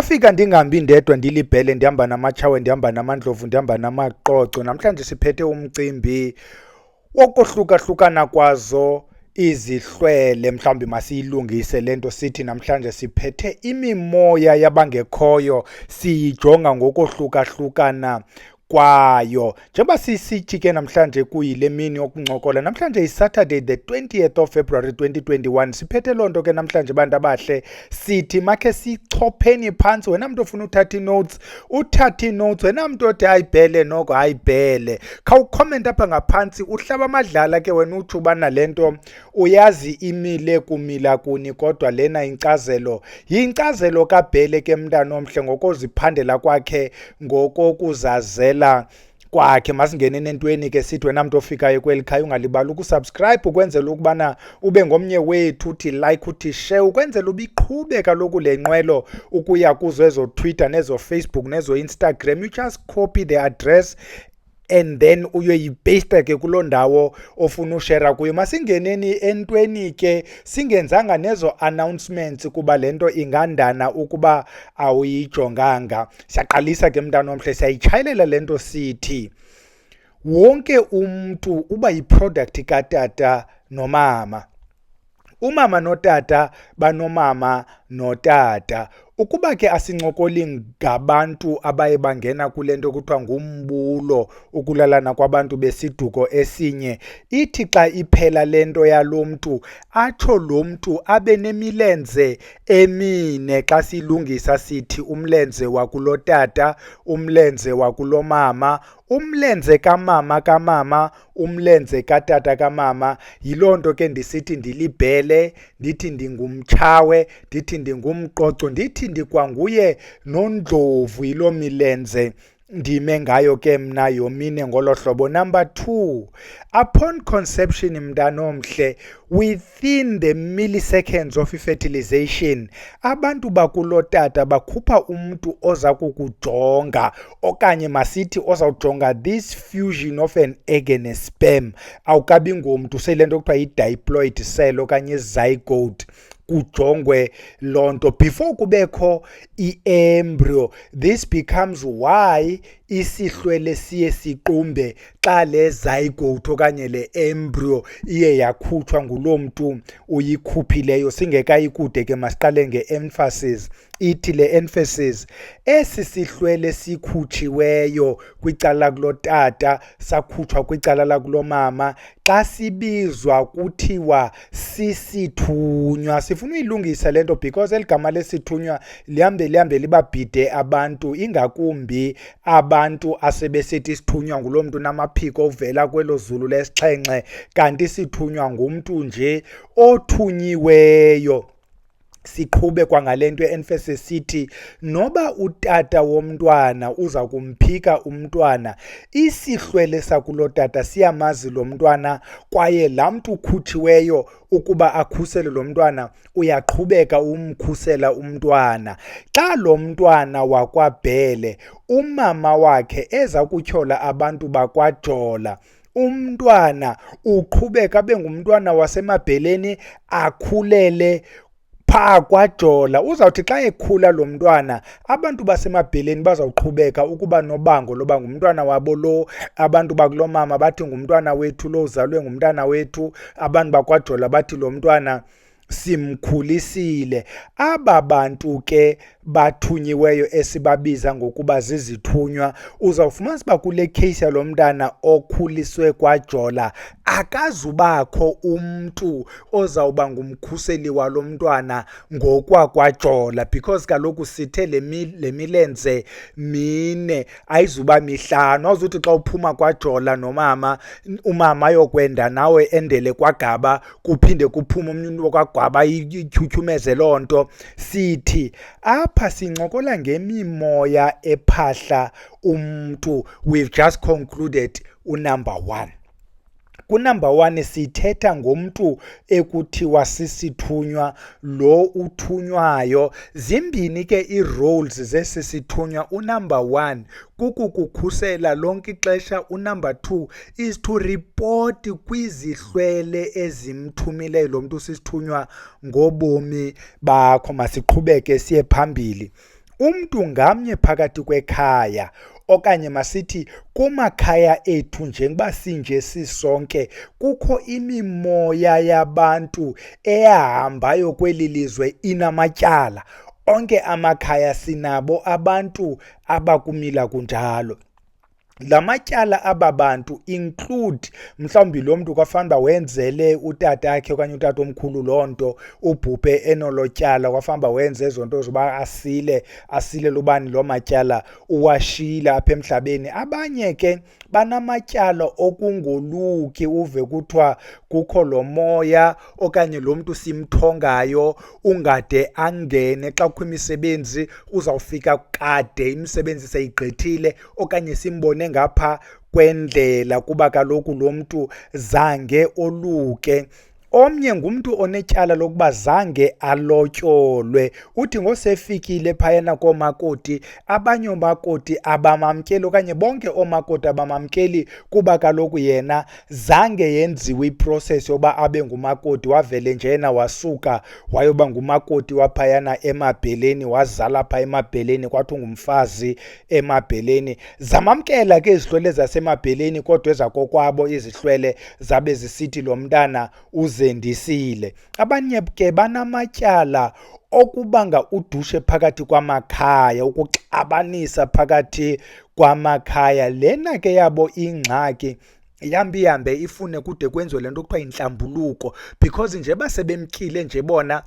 Ndafika ndingambi ndedwa ndilibhele ndihamba namatshawe ndihamba namandlovu ndihamba namaqoco. Namhlanje siphethe umcimbi wokohlukahlukana kwazo izihlwele. Mhlawumbi masiyilungise lento sithi namhlanje siphethe imimoya yabangekhoyo, siyijonga ngokohlukahlukana kwayo. Njengoba sisijike namhlanje kuyile mini yokuncokola, namhlanje Saturday the 20th of February 2021. Siphethe lonto ke namhlanje bantu abahle, sithi makhe sichopheni phantsi. Wena mntu ofuna uthatha notes, uthatha notes. Wena mntu othi ayibhele noko ayibhele, khawucomment apha ngaphansi. Uhlaba amadlala ke wena uthi ubana lento uyazi imile kumila kuni, kodwa lena inkcazelo yinkcazelo kabhele ke mntana omhle, ngokoziphandela kwakhe, ngokokuzazela kwakhe. Masingene nentweni ke sithi wena mntu ofikayo kweli khaya ungalibali ukusubscribe, ukwenzela ukubana ube ngomnye wethu, uthi like, uthi share, ukwenzela ubiqhube kaloku le nqwelo ukuya kuzo ezo Twitter nezo Facebook nezo Instagram. You just copy the address and then uyoyipaste ke kuloo ndawo ofuna ushare kuyo. Masingeneni entweni ke, singenzanga nezo announcements kuba lento ingandana ukuba awuyijonganga. Siyaqalisa ke mntana omhle, siyayichayelela lento sithi wonke umuntu uba yiproduct katata nomama. Umama notata banomama notata. Ukuba ke asincokoli ngabantu abaye bangena kule nto kuthiwa ngumbulo, ukulalana kwabantu besiduko esinye, ithi xa iphela lento yalo mntu atsho lo mntu abe nemilenze emine. Xa silungisa sithi umlenze wakulotata, umlenze wakulomama, umlenze kamama, umlenze katata kamama. Yiloo nto ke ndisithi ndilibhele, ndithi ndingumtshawe, ndithi ndingumqoco, ndithi ndikwanguye nondlovu. Yiloo milenze ndime ngayo ke mna yomine ngolo hlobo. Number 2, upon conception mntana omhle, within the milliseconds of fertilization, abantu bakulotata bakhupha umuntu oza kukujonga, okanye masithi ozawujonga this fusion of an egg and a sperm. Awukabi ngomntu, sele nto kuthiwa yi-diploid cell okanye zygote, kujongwe lonto before kubekho i-embryo. This becomes why isihlwele siye siqumbe xa le zygote okanye le embryo iye yakhutshwa nguloo mntu uyikhuphileyo. Singekayikude ke masiqale nge-emphasis. Ithi le emphasis, esi sihlwele sikhutshiweyo kwicala kulotata sakhutshwa kwicala lakulomama, xa sibizwa kuthiwa sisithunywa. Sifuna uyilungisa lento because eligama lesithunywa lihambe libabhide abantu, ingakumbi abantu asebesithi sithunywa ngulo mntu namaphiko ovela kwelo zulu lesixhenxe, kanti sithunywa ngumntu nje othunyiweyo. Siqhube kwangalento emphasis sithi noba utata womntwana uza kumphika umntwana, isihlwele sakulotata siyamazi lo mntwana, kwaye laa mntu ukhutshiweyo ukuba akhusele lo mntwana uyaqhubeka umkhusela umntwana. Xa lo mntwana wakwabhele umama wakhe eza kutyhola abantu bakwajola, umntwana uqhubeka abe ngumntwana wasemabheleni, akhulele phaa kwajola. Uzawuthi xa ekhula lo mntwana, abantu basemabheleni bazawuqhubeka ukuba nobango loba ngumntwana wabo lo. Abantu bakulomama bathi ngumntwana wethu lo, uzalwe ngumntwana wethu. Abantu bakwajola bathi lo mntwana simkhulisile. Aba bantu ke bathunyiweyo esibabiza ngokuba zizithunywa, uzawufumanisa uba kule case yalo mntana okhuliswe kwajola akazubakho umntu ozawuba ngumkhuseli walo mntwana ngokwakwajola, because kaloku sithe le milenze mine ayizuba mihlanu. Awuzuthi xa uphuma kwajola nomama, umama ayokwenda nawe endele kwagaba, kuphinde kuphume omnye umntu kwagaba ityhutyhumeze loo nto. Sithi apha sincokola ngemimoya ephahla umntu. We've just concluded unumber 1. Kunumber 1 sithetha ngomntu ekuthiwa sisithunywa, lo uthunywayo. Zimbini ke ii-roles zesisithunywa. Unumber 1 kukukukhusela lonke ixesha. Unumber 2 is to report kwizihlwele ezimthumileyo lo mntu sisithunywa ngobomi bakho. Masiqhubeke siye phambili. umntu ngamnye phakathi kwekhaya okanye masithi kumakhaya ethu njengoba sinje sisonke kukho imimoya yabantu eyahambayo kweli lizwe inamatyala. Onke amakhaya sinabo abantu abakumila kunjalo. La matyala aba bantu include mhlawumbi lo mntu kwafanele wenzele utatakhe okanye utatomkhulu loo nto, ubhubhe enolotyala kwafanele wenze ezo nto zoba asile lubani loo matyala uwashiyile apha emhlabeni. Abanye ke banamatyala okungoluki, uve kuthiwa kukho lo moya okanye lo mntu simthongayo ungade angene xa kukho imisebenzi uzawufika kade imisebenzi seyigqithile okanye simbone ngapha kwendlela kuba kaloku lo mntu zange oluke. Omnye ngumntu onetyala lokuba zange alotyolwe, uthi ngosefikile phayana koomakoti abanye oomakoti abamamkeli okanye bonke oomakoti abamamkeli kuba kaloku yena zange yenziwe iprocess yoba abe ngumakoti, wavele njena wasuka wayoba ngumakoti waphayana emabheleni, wazala pha emabheleni kwathi ungumfazi emabheleni. Zamamkela ke izihlwele zasemabheleni kodwa ezakokwabo izihlwele zabe zisithi lo mntana uzendisile. Abanye ke banamatyala okubanga udushe phakathi kwamakhaya, ukuxabanisa phakathi kwamakhaya. Lena ke yabo ingxaki ihambe ifune kude kwenziwe lento kuthiwa inhlambuluko, because njeba sebemkile nje bona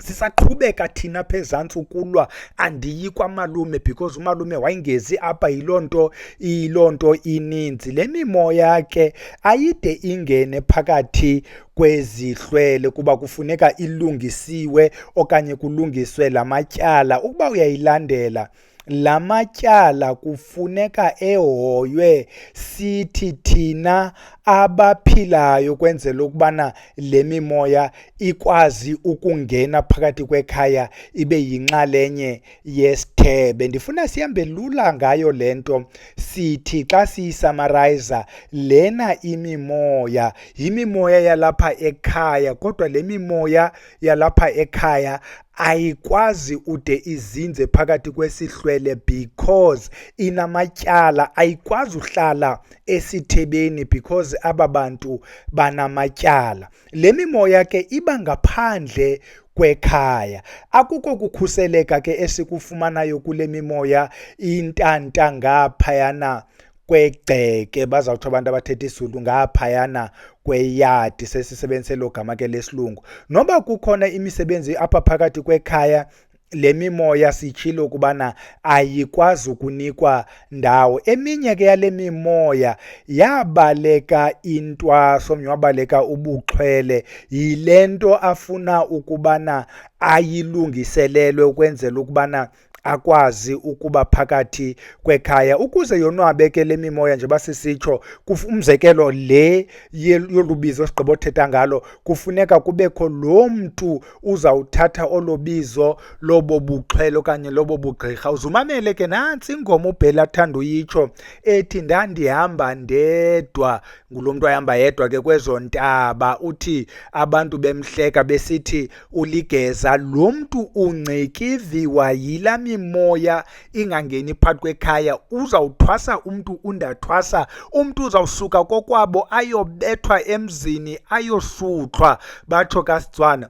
sisaqhubeka thina phezantsi ukulwa. Andiyi kwamalume because umalume wayengezi apha, yiloo nto ininzi. Le mimoya ke ayide ingene phakathi kwezihlwele kuba kufuneka ilungisiwe okanye kulungiswe la matyala. Ukuba uyayilandela la matyala kufuneka ehoywe sithi thina abaphilayo kwenzela ukubana le mimoya ikwazi ukungena phakathi kwekhaya ibe yinxalenye yesithebe. Ndifuna sihambe lula ngayo le nto. Sithi xa siyisamarayiza lena imimoya yimimoya yalapha ekhaya, kodwa le mimoya yalapha ekhaya ayikwazi ude izinze phakathi kwesihlwele because inamatyala. Ayikwazi uhlala esithebeni because aba bantu banamatyala. Le mimoya ke iba ngaphandle kwekhaya. Akukho kukhuseleka ke esikufumanayo kule mimoya intanta ngaphayana kwegceke, bazawuthi abantu abathetha isiZulu ngaphayana kweyadi, sesisebenzise lo gama ke lesilungu. Noba kukhona imisebenzi apha phakathi kwekhaya, le mimoya sitshilo ukubana ayikwazi ukunikwa ndawo. Eminye ke yale mimoya yabaleka intwaso, omnye wabaleka ubuxhwele. Yile nto afuna ukubana ayilungiselelwe ukwenzela ukubana akwazi ukuba phakathi kwekhaya ukuze yonwabe ke le mimoya nje basisitsho. Umzekelo le yolubizo sigqibothetha ngalo, kufuneka kubekho lo mntu uzawuthatha olobizo lobo buxhwele okanye lobo bugqirha. Uzumamele ke nantsi ingoma uBhela athanda uyitsho ethi ndandihamba ndedwa. Ngulo mntu ahamba yedwa ke kwezo ntaba, uthi abantu bemhleka besithi uligeza. Lo mntu ungcikiviwa yila mimoya ingangeni phakathi kwekhaya. Uzawuthwasa umntu undathwasa, umntu uzawusuka kokwabo ayobethwa emzini ayosuthwa, batsho kaSetswana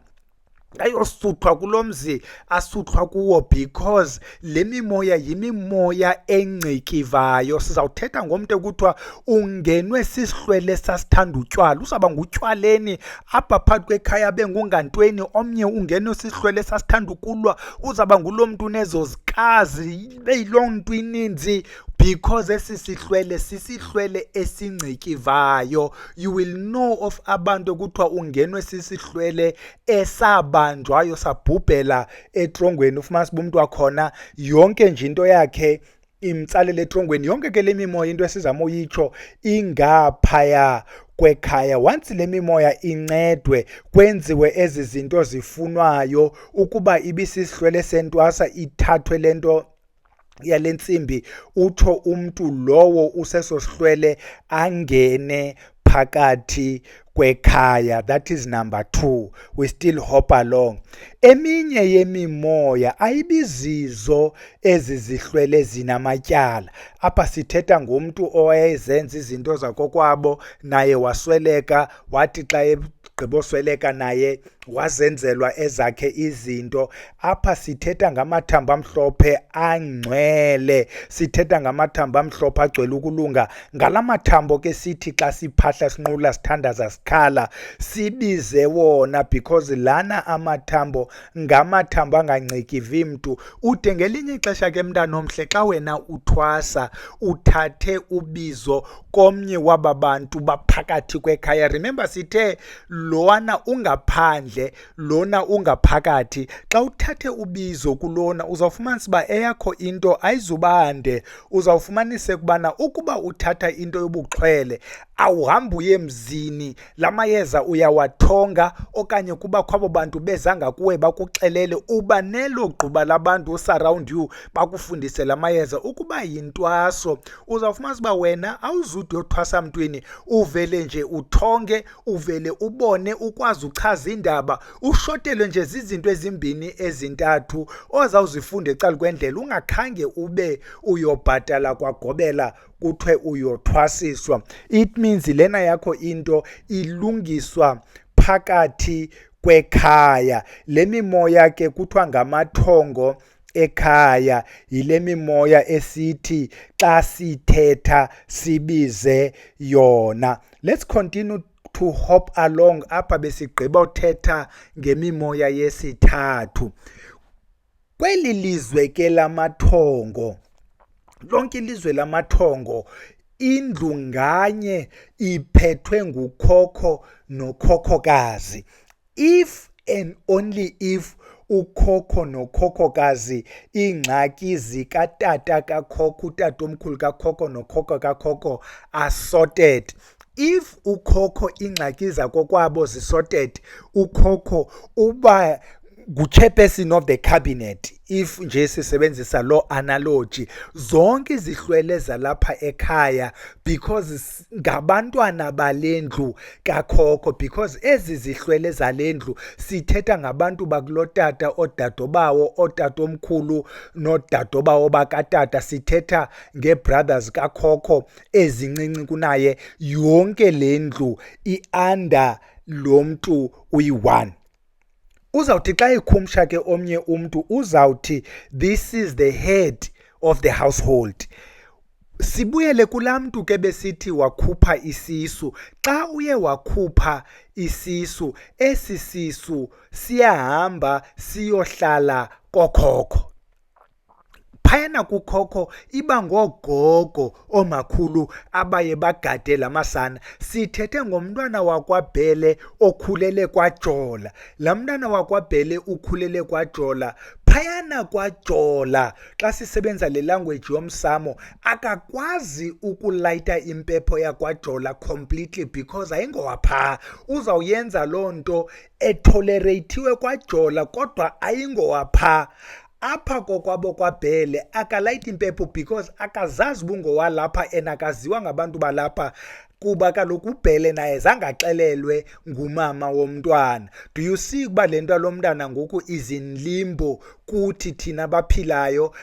ayosuthwa kulo mzi asuthwa kuwo because le mimoya yimimoya engcikivayo. Sizawuthetha ngomntu ekuthiwa ungenwe sisihlwele sasithanda utywala. Uzawuba ngutywaleni apha phakathi kwekhaya bengungantweni. Omnye ungenwe sisihlwele sasithanda ukulwa. Uzawuba ngulo mntu unezo zikazi beyiloo nto ininzi because esi sihlwele sisihlwele esingcikivayo. You will know of abantu ekuthiwa ungenwe sisihlwele esabanjwayo sabhubhela etrongweni. Ufumana uba umntu wakhona yonke nje into yakhe imtsalela etrongweni. Yonke ke le mimoya into esizama uyitsho ingaphaya kwekhaya. Once le mimoya incedwe kwenziwe ezi zinto zifunwayo, ukuba ibisisihlwele sentwasa ithathwe le nto yale ntsimbi, utsho umntu lowo useso sihlwele angene phakathi kwekhaya. That is number 2. We still hop along. Eminye yemimoya ayibizizo ezizihlwele zinamatyala. Apha sithetha ngomntu owayezenza izinto zakokwabo naye wasweleka, wathi xa egqibosweleka naye wazenzelwa ezakhe izinto. Apha sithetha ngamathambo amhlophe angcwele, sithetha ngamathambo amhlophe agcwele ukulunga. Ngala mathambo ke sithi xa siphahla sinqula sithandaza sikhala sibize wona, because lana amathambo ngamathambo angancikivi mntu. Ude ngelinye ixesha ke mntana omhle xa wena uthwasa uthathe ubizo komnye waba bantu baphakathi kwekhaya. Remember sithe lona ungaphandle lona ungaphakathi. Xa uthathe ubizo kulona uzawufumanisa uba eyakho into ayizubande. Uzawufumanisa ukubana ukuba uthatha into yobuxhwele awuhambi uye emzini, la mayeza uyawathonga, okanye kuba kwabo bantu bezanga kuwe bakuxelele, uba nelo gquba labantu usurround you bakufundise la mayeza. Ukuba yintwaso uzawufumanisa uba wena awuzude uyothwasa mntwini, uvele nje uthonge, uvele ubone, ukwazi uchaza indaba, ushotelwe nje zizinto ezimbini ezintathu ozawuzifunde ecala kwendlela, ungakhange ube uyobhatala kwagobela kuthiwe uyothwasiswa. It means lena yakho into ilungiswa phakathi kwekhaya. Le mimoya ke kuthiwa ngamathongo ekhaya. Yile mimoya esithi xa sithetha sibize yona. Let's continue to hop along. Apha besigqiba uthetha ngemimoya yesithathu. Kweli lizwe ke lamathongo, lonke ilizwe lamathongo, indlu nganye iphethwe ngukhokho nokhokhokazi. If and only if ukhokho nokhokhokazi ingxaki zikatata kakhokho, utatomkhulu kakhokho nokhokho kakhokho are sorted. If ukhokho ingxaki zakokwabo zisorted, ukhokho uba ngu-chairperson of the cabinet. If nje sisebenzisa lo analogy, zonke izihlwele zalapha ekhaya, because ngabantwana balendlu kakhokho, because ezi zihlwele zalendlu sithetha ngabantu bakulotata, odadobawo, otatomkhulu nodadobawo bakatata. Sithetha ngebrothers kakhokho ezincinci kunaye. Yonke lendlu ianda lo mntu uyi-1. Uzawuthi xa ikhumsha ke omnye umntu uzawuthi this is the head of the household. Sibuyele kulaa mntu ke besithi wakhupha isisu. Xa uye wakhupha isisu, esi sisu siyahamba siyohlala kokhokho. Phayana kukhokho iba ngogogo omakhulu abaye bagade lamasana. Sithethe ngomntwana wakwabhele okhulele kwaJola. La mntwana wakwabhele ukhulele kwaJola, phayana kwaJola xa sisebenza le language yomsamo akakwazi ukulayita impepho yakwaJola completely, because ayingowapha. Uzawuyenza loo nto etolerathiwe kwaJola kodwa ayingowapha. Apha kokwabo kwabhele akalayita impepho because akazazi bungowalapha and akaziwa ngabantu balapha, kuba kaloku ubhele naye zangaxelelwe ngumama womntwana. Do you see ukuba le nto lomntana ngoku is in limbo kuthi thina baphilayo?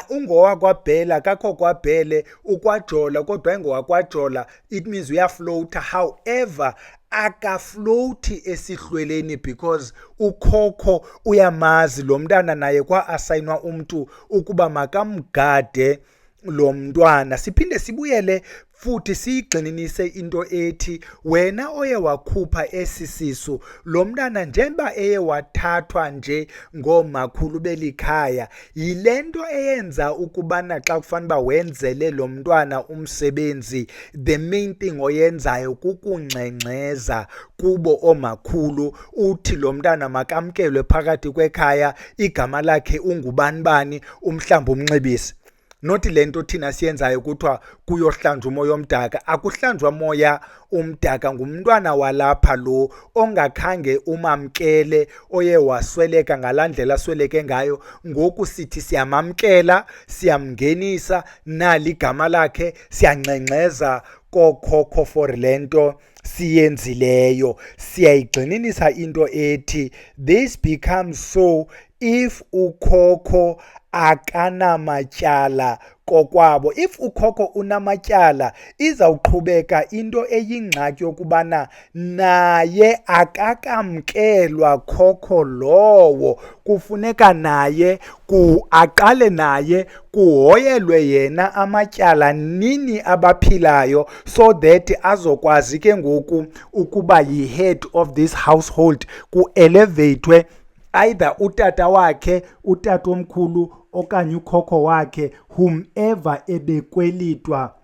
Ungowakwabhele, akakho kwabhele, ukwaJola kodwa engowakwaJola. It means uyaflowta. However, akaflowthi esihlweleni because ukhokho uyamazi lo mntana, naye kwa-asayinwa umntu ukuba makamgade lo mntwana. Siphinde sibuyele futhi siyigxininise into ethi wena oye wakhupha esi sisu, lo mntana njengoba eye wathathwa nje ngomakhulu belikhaya, yile nto eyenza ukubana xa kufanele uba wenzele lo mntwana umsebenzi, the main thing oyenzayo kukungxengxeza kubo omakhulu. Uthi lo mntana makamkelwe phakathi kwekhaya, igama lakhe ungubanibani, umhlamba umnxibisi. Not le nto thina siyenzayo kuthiwa kuyohlanjwa umoya omdaka. Akuhlanjwa moya umdaka, ngumntwana walapha lo ongakhange umamkele, oye wasweleka ngalaa ndlela asweleke ngayo. Ngoku sithi siyamamkela, siyamngenisa, nali igama lakhe, siyangxengxeza kokhokho for le nto siyenzileyo. Siyayigxininisa into ethi this becomes so if ukhokho akanamatyala kokwabo. If ukhokho unamatyala, izawuqhubeka into eyingxaki yokubana naye akakamkelwa khokho lowo. Kufuneka naye aqale naye kuhoyelwe yena amatyala nini abaphilayo, so that azokwazi ke ngoku ukuba yi-head of this household, ku-elevatwe either utata wakhe, utata omkhulu okanye ukhokho wakhe, whomever ebekwelitwa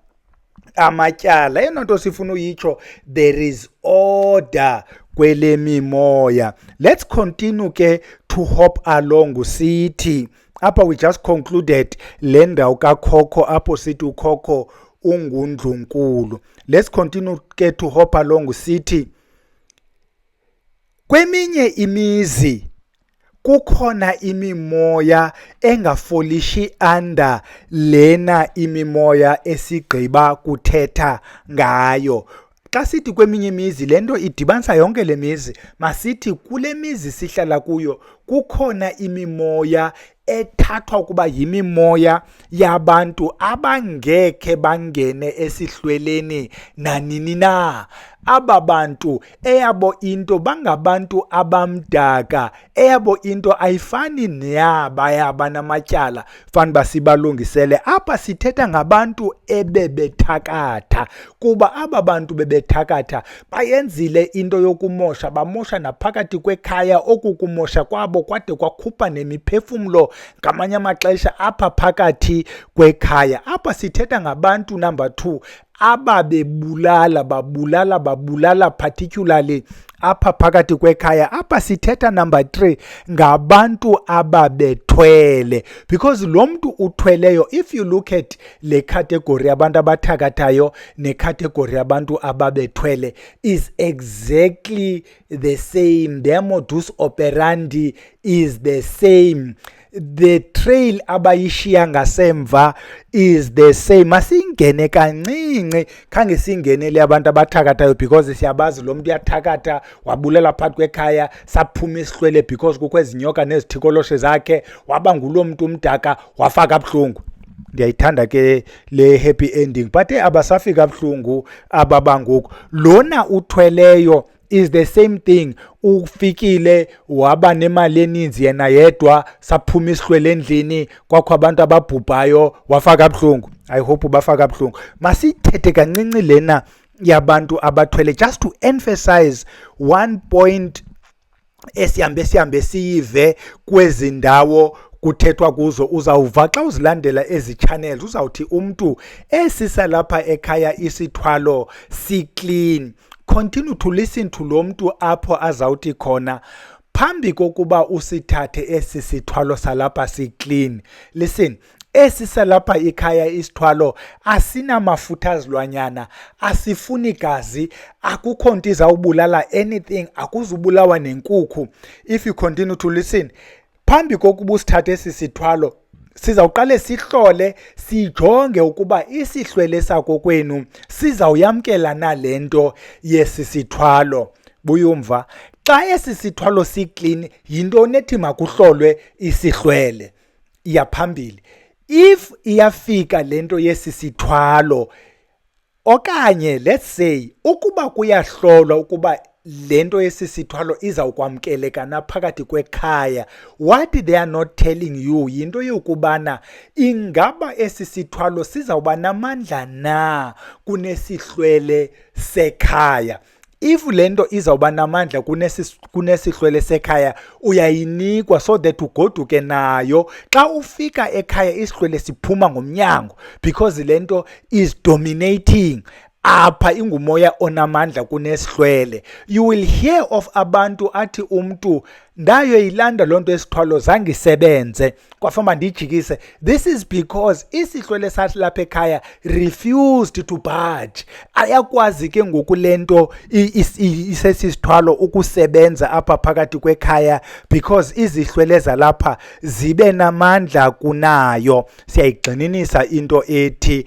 amatyala. Eyona nto sifuna uyitsho, there is order kwele mimoya. Let's continue ke to hop along sithi apha we just concluded le ndawo kakhokho apho sithi ukhokho ungundlunkulu. Let's continue ke to hop along sithi kweminye imizi kukhona imimoya engafolishi under lena imimoya esigqiba kuthetha ngayo. Xa sithi kweminye imizi, le nto idibanisa yonke le mizi. Masithi kule mizi sihlala kuyo kukhona imimoya ethathwa ukuba yimimoya yabantu abangekhe bangene esihlweleni nanini na. Aba bantu eyabo into bangabantu abamdaka, eyabo into ayifani neyaba namatyala fana basibalungisele. Apha sithetha ngabantu ebebetakatha, kuba aba bantu bebethakatha bayenzile into yokumosha, bamosha naphakathi kwekhaya. Oku kumosha kwabo kwade kwakhupha nemiphefumlo ngamanye amaxesha apha phakathi kwekhaya. Apha sithetha ngabantu number 2 babulala particularly apha phakathi kwekhaya. Apha sithetha number 3 ngabantu abathweleyo, because lo mntu uthweleyo, if you look at le category abantu abathakathayo ne category abantu abathweleyo, is exactly the same. Their modus operandi is the same. The trail abayishiya ngasemva is the same. Masingene kancinci khange singenele abantu abathakathayo, because siyabazi lo mntu uyathakatha wabulela phakathi kwekhaya, saphuma isihlwele because kukho ezinyoka nezithikoloshe zakhe, waba ngulo mntu umdaka wafaka abuhlungu. Ndiyayithanda ke le happy ending, but abasafika abuhlungu ababangoku. Lona uthweleyo is the same thing. Ufikile waba nemali eninzi yena yedwa, saphuma isihlwele endlini, kwakho abantu ababhubhayo, wafaka abuhlungu. I hope bafaka abuhlungu. Masithethe kancinci lena yabantu abathwele, just to emphasize one point esihambe siyive kwezi ndawo kuthethwa kuzo. Uzawuva xa uzilandela ezi channels, uzawuthi umntu esisa lapha ekhaya isithwalo si-clean. Continue to listen to lo mntu apho azawuthi khona phambi kokuba usithathe esi sithwalo salapha si-clean. Listen, esi salapha ikhaya isithwalo asinamafutha azilwanyana, asifuni gazi, akukho nto izawubulala anything, akuzubulawa nenkukhu. If you continue to listen, phambi kokuba usithathe esi sithwalo, sizawuqale sihlole, sijonge ukuba isihlwele sako kwenu sizawuyamkela na le nto yesi sithwalo. Buyumva, xa esi sithwalo si-clean, yinto nethi makuhlolwe isihlwele. Iyaphambili. If iyafika le nto yesi sithwalo, okanye let's say ukuba kuyahlolwa ukuba le nto yesi sithwalo izawukwamkeleka naphakathi kwekhaya, what they are not telling you yinto yokubana ingaba esi sithwalo sizawuba namandla na kunesihlwele sekhaya. If le nto izawuba namandla kunesihlwele sekhaya, uyayinikwa so that ugoduke nayo. Xa ufika ekhaya isihlwele siphuma ngomnyango, because le nto is dominating. Apha ingumoya onamandla kunesihlwele. You will hear of abantu athi umntu ndayoyilanda loo nto esithwalo zange isebenze, kwafamba ndijikise. This is because isihlwele sathi lapha ekhaya refused to budge. Ayakwazi ke ngoku le nto isesithwalo ukusebenza apha phakathi kwekhaya, because izihlwele zalapha zibe namandla kunayo. Siyayigxininisa into ethi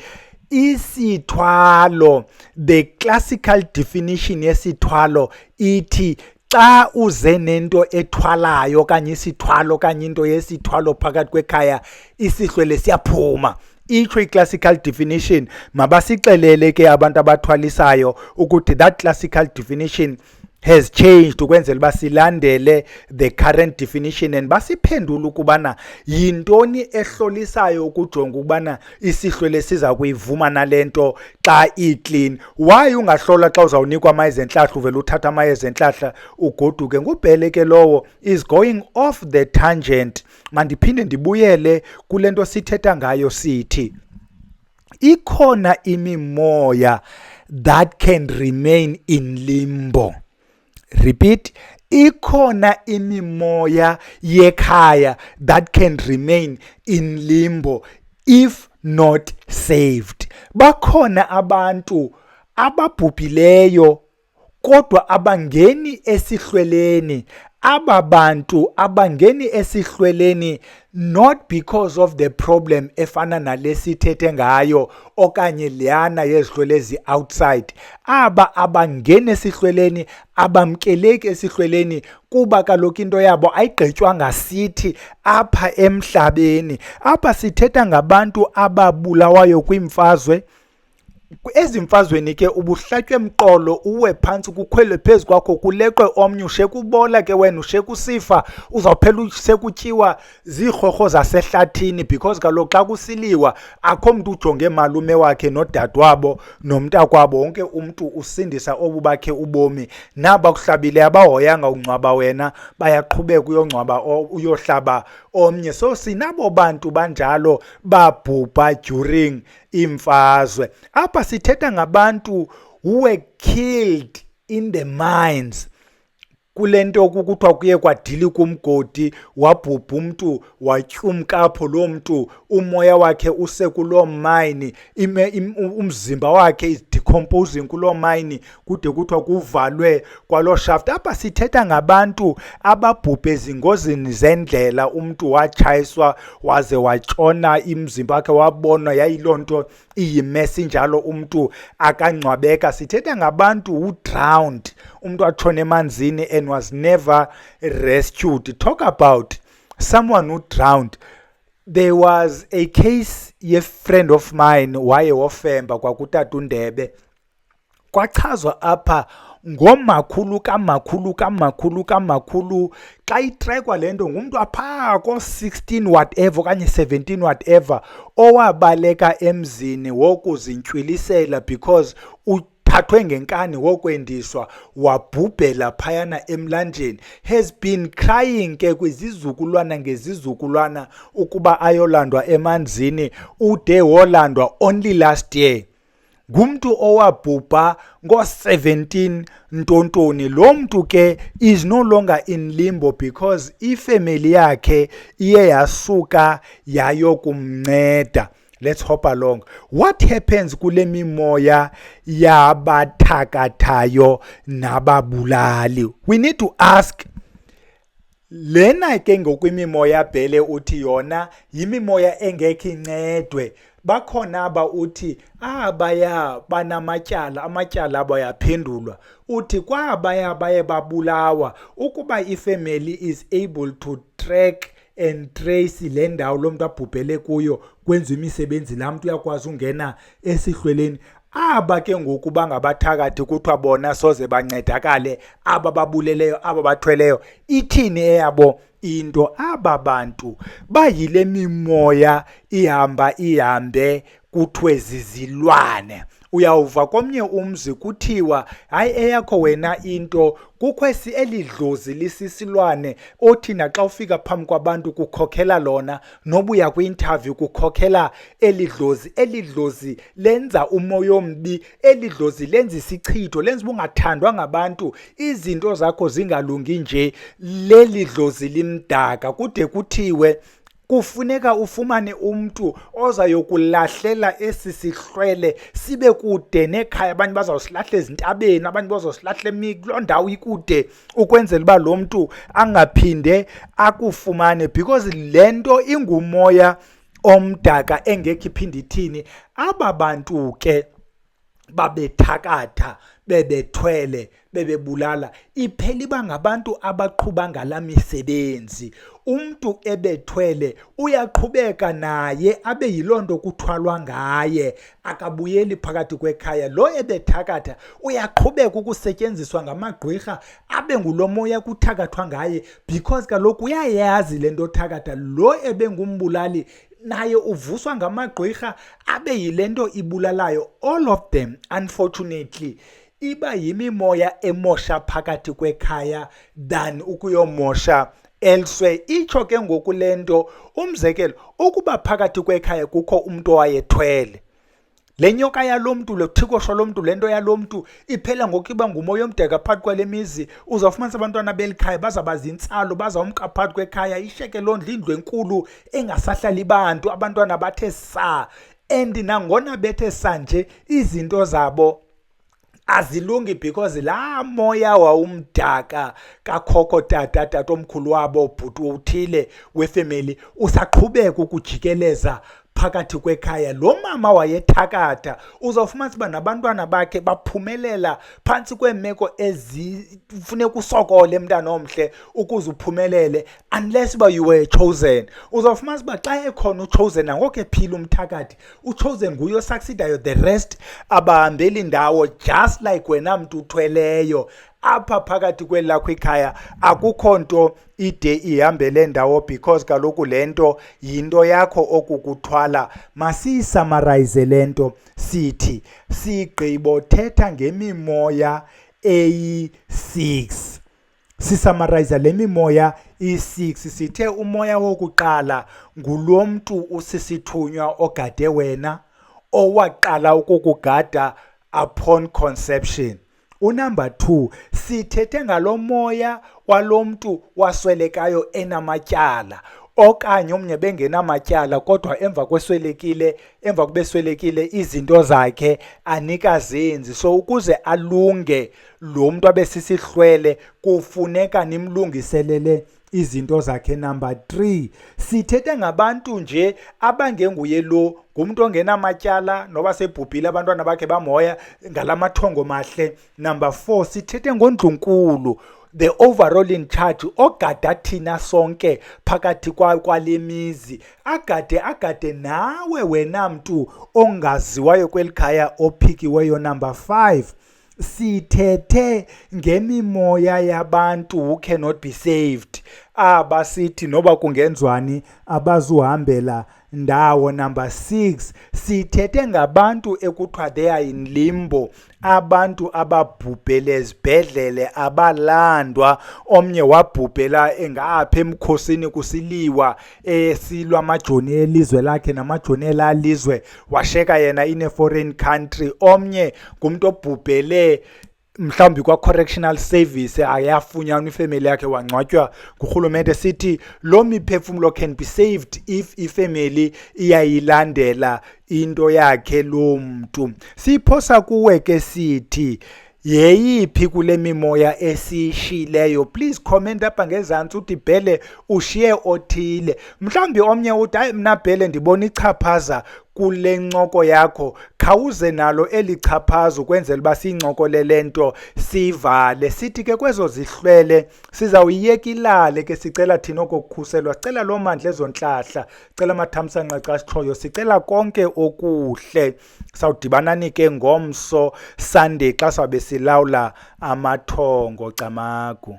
Isithwalo, the classical definition yesithwalo ithi xa uze nento ethwalayo okanye isithwalo okanye into yesithwalo phakathi kwekhaya, isihlwele siyaphuma. Itsho i-classical definition. Mabasixelele ke abantu abathwalisayo ukuthi that classical definition has changed ukwenzela uba silandele the current definition, and basiphendula ukubana yintoni ehlolisayo ukujonga ukubana isihlwele siza kuyivuma nale nto xa iclean. Why ungahlola xa uzawunikwa amayeza entlahla uvele uthatha amayeza entlahla ugoduke? Ngubhele ke lowo is going off the tangent. Mandiphinde ndibuyele kule nto sithetha ngayo sithi ikhona imimoya that can remain in limbo. Repeat, ikhona imimoya yekhaya that can remain in limbo if not saved. Bakhona abantu ababhubhileyo kodwa abangeni esihlweleni. Aba bantu abangeni esihlweleni not because of the problem efana nalesithethe ngayo okanye liyana yezihlwelezi outside. Aba abangeni esihlweleni abamkeleki esihlweleni kuba kaloku into yabo ayigqitywanga sithi apha emhlabeni. Apha sithetha ngabantu ababulawayo kwimfazwe. Ezimfazweni ke ubuhlatywe emqolo uwe phantsi kukhwele phezu kwakho kuleqwe omnye usheka ubola ke wena usheka usifa uzawuphela usekutyiwa ziirhorho zasehlathini because kaloku xa kusiliwa akho mntu ujonge malume wakhe nodadewabo nomntakwabo, wonke umntu usindisa obu bakhe ubomi. Naba kuhlabile abahoyanga ungcwaba wena bayaqhubeka uyohlaba omnye. So sinabo bantu banjalo babhubha during imfazwe. Apha sithetha ngabantu who were killed in the mines. Kule nto kuthiwa kuye kwadili kumgodi wabhubha umntu watyumka apho loo mntu umoya wakhe usekuloo mine, umzimba wakhe is decomposing kuloo mine kude kuthiwa kuvalwe kwaloo shaft. Apha sithetha ngabantu ababhubhe ezingozini zendlela, umntu watshayiswa waze watshona imzimba wakhe wabonwa yayiloo nto iyimesi njalo umntu akangcwabeka. Sithetha ngabantu who drowned, umntu atshone emanzini and was never rescued. Talk about someone who drowned. There was a case ye friend of mine waye wofemba kwakutata uNdebe. Kwachazwa apha ngomakhulu kamakhulu xa itrekwa lento ngumuntu apha ko-16 whatever okanye 17 whatever owabaleka emzini wokuzintywilisela because uphathwe ngenkani wokwendiswa wabhubhela phayana emlanjeni. Has been crying ke kwizizukulwana ngezizukulwana ukuba ayolandwa emanzini, ude wolandwa only last year. Ngumntu owabhubha ngo-17 Ntontoni. Lo mntu ke is no longer in limbo because ifamily yakhe iye yasuka yayokumnceda. Let's hop along. What happens kule mimoya yabathakathayo nababulali? We need to ask. Lena ke ngokwimimoya bhele uthi yona yimimoya engekho incedwe. Bakhona aba uthi abaya banamatyala, amatyala abo yaphendulwa. Uthi kwabaya baye babulawa ukuba ifamily is able to track and trace le ndawo lo mntu abhubhele kuyo kwenza imisebenzi, laa mntu uyakwazi ungena esihlweleni. Aba ke ngoku bangabathakathi kuthiwa bona soze bancedakale, aba babuleleyo, aba bathweleyo. Ithini eyabo into? Aba bantu bayile mimoya ihambe kuthiwe zizilwane. Uyawuva komnye umzi kuthiwa hayi eyakho wena into kukho elidlozi lisisilwane othi naxa ufika phambi kwabantu kukhokhela lona, nobuya kwi-interview kukhokhela elidlozi. Elidlozi lenza umoya ombi, elidlozi lenza isichitho, lenza bungathandwa ngabantu, izinto zakho zingalungi nje. Lelidlozi limdaka kude kuthiwe kufuneka ufumane umntu ozayokulahlela esi sihlwele sibe kude nekhaya. Abanye bazawusilahla ezintabeni, abanye bazawusilahla kuloo ndawo ikude ukwenzela uba lo mntu angaphinde akufumane because le nto ingumoya omdaka engekho iphinde ithini. Aba bantu ke babethakatha, bebethwele, bebebulala, iphela iba ngabantu abaqhuba ngala misebenzi. Umntu ebethwele uyaqhubeka naye abe yilonto kuthwalwa ngaye, akabuyeli phakathi kwekhaya. Lo ebethakatha uyaqhubeka ukusetyenziswa ngamagqwirha abe ngulo moya kuthakathwa ngaye, because kaloku uyayazi le nto thakatha. Lo ebengumbulali naye uvuswa ngamagqwirha abe yile nto ibulalayo. All of them unfortunately iba yimimoya emosha phakathi kwekhaya than ukuyomosha elsewhere. Itsho ke ngoku le nto, umzekelo, ukuba phakathi kwekhaya kukho umntu owayethwele, le nyoka yalo mntu, le thikosho lo mntu, le nto yalo mntu iphela ngokuba ngumoya omdaka phakathi kwale mizi. Uzawufumanisa abantwana beli khaya bazawuba zintsalo, bazawumka phakathi kwekhaya, isheke loo ndlu, indlu enkulu engasahlali bantu, abantwana bathe saa. And nangona bethe sanje izinto zabo azilungi, because laa moya wawumdaka kakhokho tata omkhulu wabo, bhuti uthile wefemeli, usaqhubeka ukujikeleza phakathi kwekhaya. Lo mama wayethakatha, uzawufumanisa uba nabantwana bakhe baphumelela phantsi kweemeko ezifuneka usokole mntana omhle ukuze uphumelele, unless uba you were chosen. Uzawufumanisa uba xa ekhona uchosen, nangoko ephila umthakathi, uchosen nguye osucceedayo, the rest abahambeli ndawo, just like wena mntu uthweleyo. Apha phakathi kweli lakho ikhaya akukho nto ide ihambele ndawo, because kaloku le nto yinto yakho okukuthwala. Masiyisummarize le nto, sithi sigqibo thetha ngemimoya eyi-6. Sisummarize le mimoya i-6. Sithe umoya wokuqala ngulo mntu usisithunywa ogade wena, owaqala ukukugada upon conception. Unumber 2, sithethe ngalo moya walo mntu waswelekayo enamatyala, okanye omnye bengenamatyala kodwa emva kubeswelekile izinto zakhe anikazenzi. So ukuze alunge lo mntu abesisihlwele, kufuneka nimlungiselele izinto zakhe. Number 3, sithethe ngabantu nje abangenguye lo, ngumntu ongenamatyala noba sebhubhile abantwana bakhe bamoya ngalamathongo mahle. Number 4, sithethe ngondlunkulu, the overall in charge, ogada thina sonke phakathi kwale mizi, agade nawe wena mntu ongaziwayo kweli khaya ophikiweyo. Number 5, sithethe ngemimoya yabantu who cannot be saved, aba sithi noba kungenzwani abazuhambela ndawo. Number 6, sithethe ngabantu ekuthiwa they are in limbo, abantu ababhubhele ezibhedlele, abalandwa. Omnye wabhubhela engapha emkhosini kusiliwa, esilwa amajoni elizwe lakhe namajoni elalizwe, washeka yena in a foreign country. Omnye ngumntu obhubhele mhlawumbi kwa-correctional service, ayafunyanwa ifemeli yakhe, wangcwatywa ngurhulumente. Sithi lo miphefumlo can be saved if ifemeli iyayilandela into yakhe lo mntu. Siphosa kuwe ke sithi yeyiphi kule mimoya esishileyo? Please comment apha ngezantsi uthi Bhele ushiye othile. Mhlawumbi omnye uthi hayi mna Bhele ndibona ichaphaza kule ncoko yakho, khawuze nalo eli chaphaza ukwenzela uba siyincokolele nto sivale. Sithi ke kwezo zihlwele sizawuyiyeka ilale ke, sicela thina okukhuselwa, sicela loo mandla ezontlahla, sicela amathamsanqa xa sixhoyo, sicela konke okuhle. Sawudibanani ke ngomso Sunday xa sabe silawula amathongo camagu.